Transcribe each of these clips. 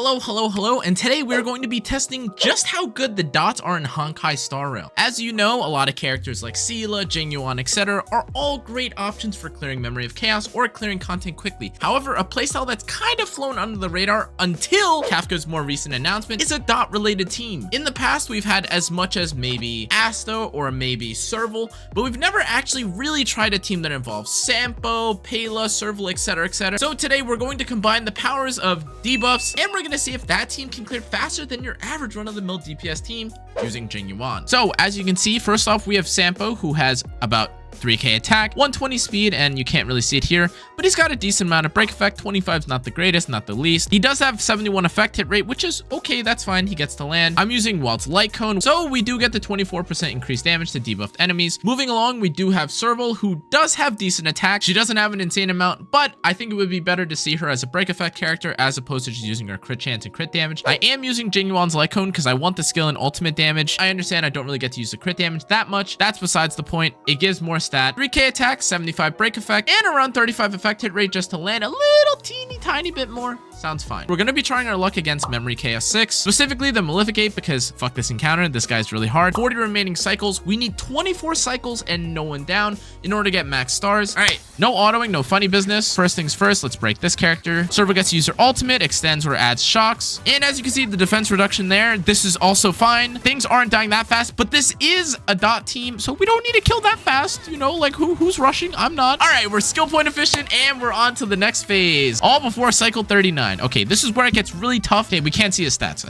Hello, and today we're going to be testing just how good the dots are in Honkai Star Rail. As you know, a lot of characters like Seela, Jingyuan, etc. are all great options for clearing Memory of Chaos or clearing content quickly. However, a playstyle that's kind of flown under the radar until Kafka's more recent announcement is a dot-related team. In the past, we've had as much as maybe Asto or maybe Serval, but we've never actually really tried a team that involves Sampo, Pela, Serval, etc. So today we're going to combine the powers of debuffs, and we're going to see if that team can clear faster than your average run-of-the-mill DPS team using Jingyuan. So as you can see, first off, we have Sampo, who has about 3k attack, 120 speed, and you can't really see it here, but he's got a decent amount of break effect. 25 is not the greatest, not the least. He does have 71 effect hit rate, which is okay, that's fine. He gets to land. I'm using Walt's Light Cone, so we do get the 24% increased damage to debuffed enemies. Moving along, we do have Serval, who does have decent attack. She doesn't have an insane amount, but I think it would be better to see her as a break effect character as opposed to just using her crit chance and crit damage. I am using Jingyuan's Light Cone because I want the skill and ultimate damage. I understand I don't really get to use the crit damage that much. That's besides the point. It gives more stat. 3k attack, 75 break effect, and around 35 effect hit rate just to land a little teeny tiny bit more. Sounds fine. We're going to be trying our luck against Memory Chaos 6, specifically the Malefic 8, because fuck this encounter. This guy's really hard. 40 remaining cycles. We need 24 cycles and no one down in order to get max stars. All right, no autoing, no funny business. First things first, let's break this character. Serval gets to use her ultimate, extends or adds shocks. And as you can see, the defense reduction there, this is also fine. Things aren't dying that fast, but this is a dot team, so we don't need to kill that fast. You know, like who's rushing? I'm not. All right, we're skill point efficient and we're on to the next phase. All before cycle 39. Okay, this is where it gets really tough. Okay, we can't see his stats.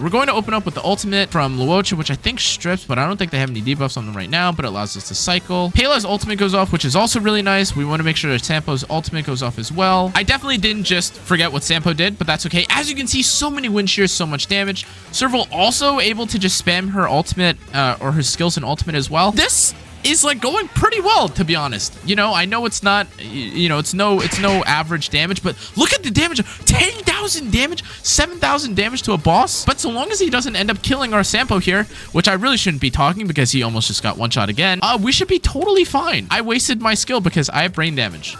We're going to open up with the ultimate from Luocha, which I think strips, but I don't think they have any debuffs on them right now, but it allows us to cycle. Pela's ultimate goes off, which is also really nice. We want to make sure that Sampo's ultimate goes off as well. I definitely didn't just forget what Sampo did, but that's okay. As you can see, so many wind shears, so much damage. Serval also able to just spam her ultimate or her skills and ultimate as well. This is like going pretty well, to be honest. You know, I know it's not, you know, it's no average damage, but look at the damage. 10,000 damage, 7,000 damage to a boss. But so long as he doesn't end up killing our Sampo here, which I really shouldn't be talking because he almost just got one shot again, we should be totally fine. I wasted my skill because I have brain damage.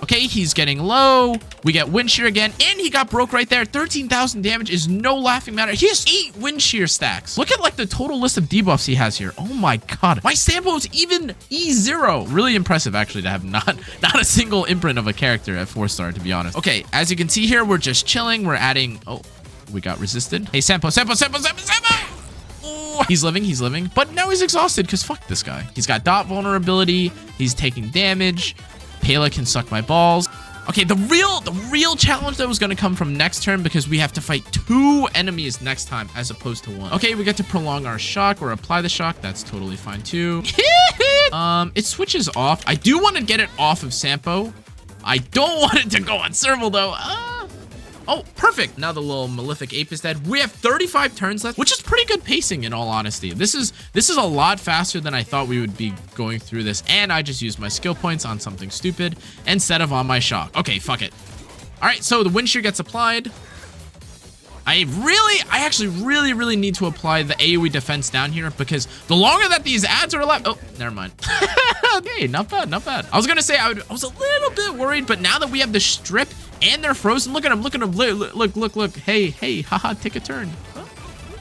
Okay, he's getting low. We get wind shear again, and he got broke right there. 13,000 damage is no laughing matter. He has 8 wind shear stacks. Look at like the total list of debuffs he has here. Oh my god. My Sampo is even E0. Really impressive, actually, to have not a single imprint of a character at 4-star, to be honest. Okay, as you can see here, we're just chilling. We're adding... Oh, we got resisted. Hey, Sampo. Oh, he's living. But now he's exhausted because fuck this guy. He's got dot vulnerability. He's taking damage. Pela can suck my balls. Okay, the real challenge that was going to come from next turn because we have to fight 2 enemies next time as opposed to 1. Okay, we get to prolong our shock or apply the shock. That's totally fine too. It switches off. I do want to get it off of Sampo. I don't want it to go on Serval though. Oh, perfect. Now the little Malefic Ape is dead. We have 35 turns left, which is pretty good pacing in all honesty. This is a lot faster than I thought we would be going through this. And I just used my skill points on something stupid instead of on my shock. Okay, fuck it. All right, so the wind shear gets applied. I actually really need to apply the AoE defense down here because the longer that these ads are alive... Oh, never mind. Okay, not bad. I was going to say I was a little bit worried, but now that we have the strip and they're frozen, look at them. Look. Hey, haha, take a turn.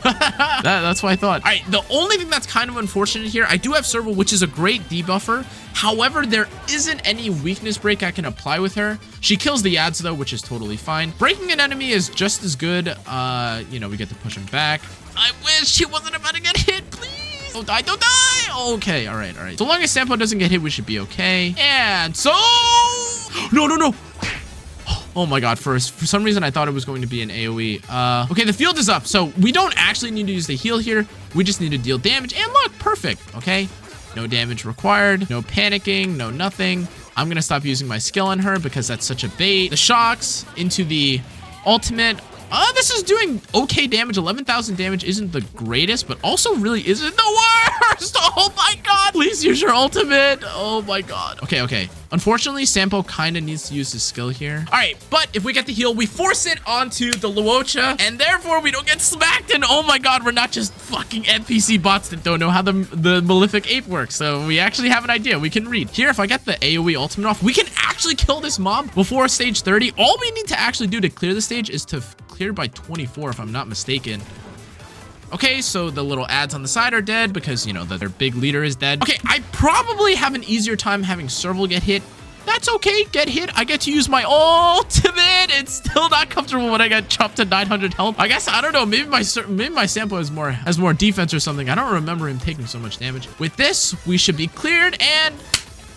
That's what I thought. All right, the only thing that's kind of unfortunate here, I do have Serval, which is a great debuffer. However, there isn't any weakness break I can apply with her. She kills the ads though, which is totally fine. Breaking an enemy is just as good. You know, we get to push him back. I wish she wasn't about to get hit, please. Don't die. Okay, all right. So long as Sampo doesn't get hit, we should be okay. And so... No. Oh my god, for some reason I thought it was going to be an AoE. Okay, the field is up, so we don't actually need to use the heal here. We just need to deal damage, and look, perfect, okay? No damage required, no panicking, no nothing. I'm gonna stop using my skill on her because that's such a bait. The shocks into the ultimate. This is doing okay damage. 11,000 damage isn't the greatest, but also really isn't the worst. Oh my god. Please use your ultimate. Oh my god. Okay. Unfortunately, Sampo kind of needs to use his skill here. All right, but if we get the heal, we force it onto the Luocha, and therefore we don't get smacked. And oh my god, we're not just fucking NPC bots that don't know how the Malefic Ape works. So we actually have an idea. We can read. Here, if I get the AoE ultimate off, we can actually kill this mob before stage 30. All we need to actually do to clear the stage is to cleared by 24 if I'm not mistaken. Okay, so the little ads on the side are dead because, you know, their big leader is dead. Okay, I probably have an easier time having Serval get hit. That's okay, get hit. I get to use my ultimate. It's still not comfortable when I get chopped to 900 health. I guess, I don't know, maybe my Sampo has more defense or something. I don't remember him taking so much damage. With this, we should be cleared and...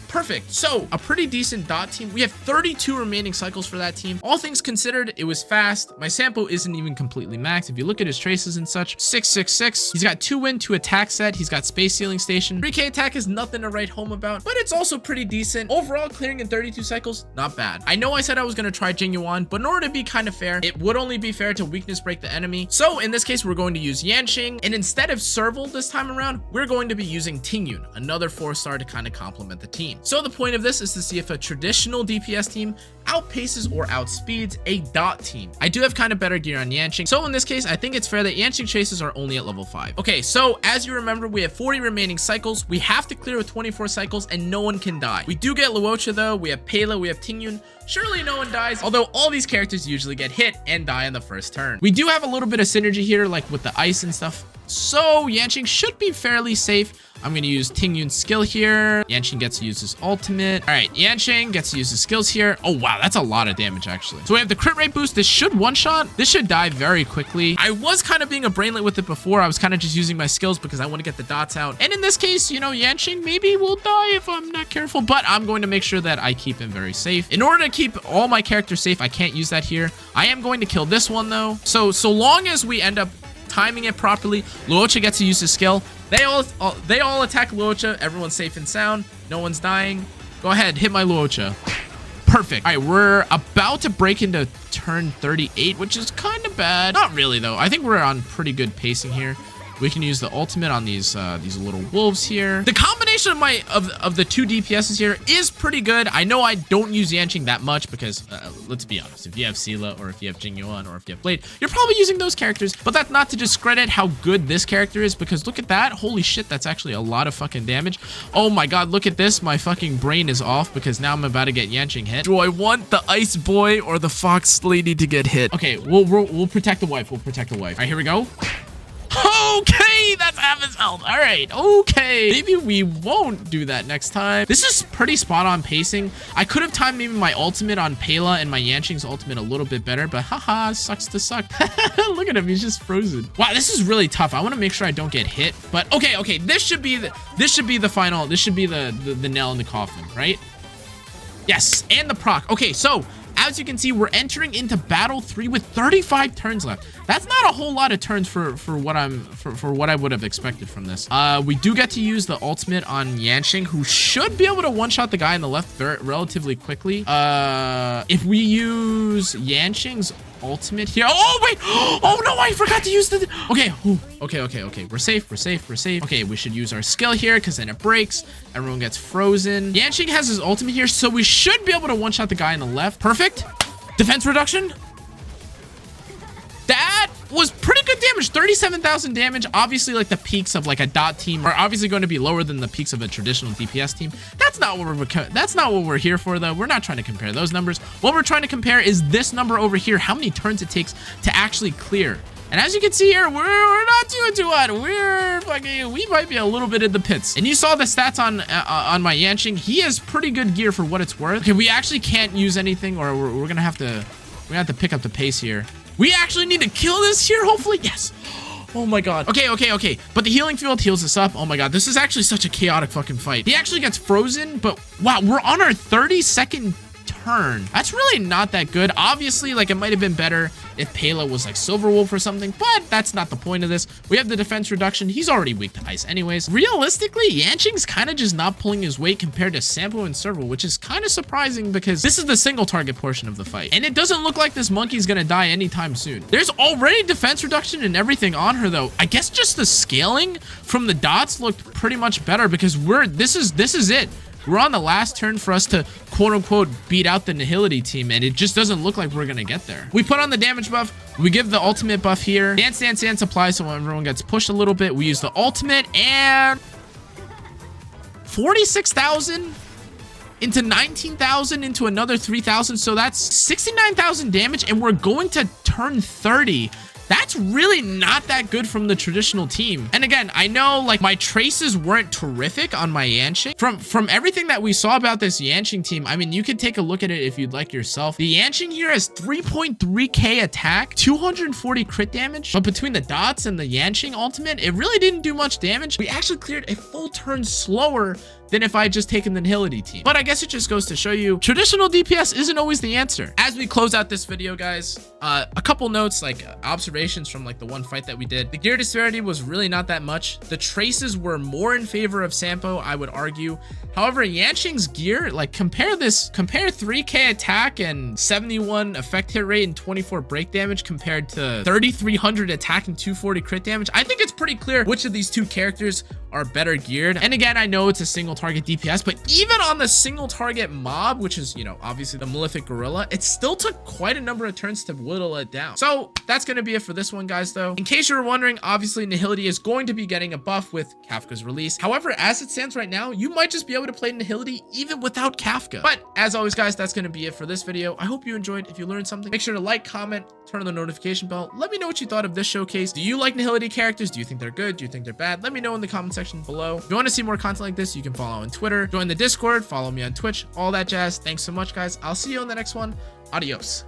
perfect. So a pretty decent DoT team. We have 32 remaining cycles for that team. All things considered, it was fast. My Sampo isn't even completely maxed. If you look at his traces and such, 666. He's got 2 win, 2 attack set. He's got space ceiling station. 3k attack is nothing to write home about, but it's also pretty decent. Overall, clearing in 32 cycles, not bad. I know I said I was going to try Jingyuan, but in order to be kind of fair, it would only be fair to weakness break the enemy. So in this case, we're going to use Yanqing, and instead of Serval this time around, we're going to be using Tingyun, another 4-star to kind of complement the team. So the point of this is to see if a traditional DPS team outpaces or outspeeds a DoT team. I do have kind of better gear on Yanqing, so in this case, I think it's fair that Yanqing chases are only at level 5. Okay, so as you remember, we have 40 remaining cycles. We have to clear with 24 cycles, and no one can die. We do get Luocha though. We have Pela, we have Tingyun. Surely no one dies, although all these characters usually get hit and die on the first turn. We do have a little bit of synergy here, like with the ice and stuff. So Yanqing should be fairly safe. I'm going to use Tingyun's skill here. Yanqing gets to use his ultimate. All right, Yanqing gets to use his skills here. Oh, wow, that's a lot of damage, actually. So we have the crit rate boost. This should one-shot. This should die very quickly. I was kind of being a brainlet with it before. I was kind of just using my skills because I want to get the dots out. And in this case, you know, Yanqing maybe will die if I'm not careful, but I'm going to make sure that I keep him very safe. In order to keep all my characters safe, I can't use that here. I am going to kill this one, though. So long as we end up timing it properly, Luocha gets to use his skill. They all attack Luocha. Everyone's safe and sound. No one's dying. Go ahead, hit my Luocha. Perfect. All right, we're about to break into turn 38, which is kind of bad. Not really, though. I think we're on pretty good pacing here. We can use the ultimate on these little wolves here. The combination of the 2 DPSs here is pretty good. I know I don't use Yanqing that much because, let's be honest, if you have Sela or if you have Jingyuan or if you have Blade, you're probably using those characters. But that's not to discredit how good this character is, because look at that. Holy shit, that's actually a lot of fucking damage. Oh my god, look at this. My fucking brain is off because now I'm about to get Yanqing hit. Do I want the ice boy or the fox lady to get hit? Okay, we'll protect the wife. We'll protect the wife. All right, here we go. Okay, that's half his health. All right, okay. Maybe we won't do that next time. This is pretty spot on pacing. I could have timed maybe my ultimate on Pela and my Yanqing's ultimate a little bit better, but haha, sucks to suck. Look at him, he's just frozen. Wow, this is really tough. I want to make sure I don't get hit, but okay, this should be the final. This should be the nail in the coffin, right? Yes, and the proc. Okay, so as you can see, we're entering into battle 3 with 35 turns left. That's not a whole lot of turns for what I would have expected from this. We do get to use the ultimate on Yanqing, who should be able to one-shot the guy on the left relatively quickly. If we use Yanqing's ultimate here. Oh wait, oh no, I forgot to use the okay, we're safe. Okay, we should use our skill here because then it breaks, everyone gets frozen. Yanqing has his ultimate here, so we should be able to one-shot the guy on the left. Perfect. Defense reduction. That was pretty good damage. 37,000 damage. Obviously, like the peaks of like a DoT team are obviously going to be lower than the peaks of a traditional DPS team. That's not what we're here for, though. We're not trying to compare those numbers. What we're trying to compare is this number over here, how many turns it takes to actually clear. And as you can see here, we're not doing too hot. We might be a little bit in the pits. And you saw the stats on my Yanqing. He has pretty good gear for what it's worth. Okay, we actually can't use anything, or we're gonna have to pick up the pace here. We actually need to kill this here, hopefully. Yes. Oh my god. Okay. But the healing field heals us up. Oh my god. This is actually such a chaotic fucking fight. He actually gets frozen, but wow, we're on our 32nd turn. That's really not that good. Obviously, like, it might have been better if Pela was like Silver Wolf or something, but that's not the point of this. We have the defense reduction. He's already weak to ice anyways. Realistically, Yanqing's kind of just not pulling his weight compared to Sampo and Serval, which is kind of surprising because this is the single target portion of the fight. And it doesn't look like this monkey's gonna die anytime soon. There's already defense reduction and everything on her though. I guess just the scaling from the dots looked pretty much better because this is it. We're on the last turn for us to quote-unquote beat out the Nihility team, and it just doesn't look like we're gonna get there. We put on the damage buff. We give the ultimate buff here. Dance applies so everyone gets pushed a little bit. We use the ultimate, and 46,000. into 19,000 into another 3,000. So that's 69,000 damage, and we're going to turn 30. That's really not that good from the traditional team. And again, I know like my traces weren't terrific on my Yanqing. From everything that we saw about this Yanqing team, I mean, you could take a look at it if you'd like yourself. The Yanqing here has 3.3k attack, 240 crit damage, but between the dots and the Yanqing ultimate, it really didn't do much damage. We actually cleared a full turn slower than if I had just taken the Nihility team. But I guess it just goes to show you traditional DPS isn't always the answer. As we close out this video, guys, a couple notes, like observations from like the one fight that we did. The gear disparity was really not that much. The traces were more in favor of Sampo, I would argue. However, Yanqing's gear, like compare 3k attack and 71 effect hit rate and 24 break damage compared to 3,300 attack and 240 crit damage. I think it's pretty clear which of these two characters are better geared. And again, I know it's a single target DPS, but even on the single target mob, which is, you know, obviously the Malefic Gorilla, it still took quite a number of turns to whittle it down. So that's going to be it for this one, guys, though. In case you were wondering, obviously Nihility is going to be getting a buff with Kafka's release. However, as it stands right now, you might just be able to play Nihility even without Kafka. But as always, guys, that's going to be it for this video. I hope you enjoyed. If you learned something, make sure to like, comment, turn on the notification bell. Let me know what you thought of this showcase. Do you like Nihility characters? Do you think they're good? Do you think they're bad? Let me know in the comment section below. If you want to see more content like this, you can follow on Twitter, join the Discord, follow me on Twitch, all that jazz. Thanks so much, guys. I'll see you on the next one. Adios.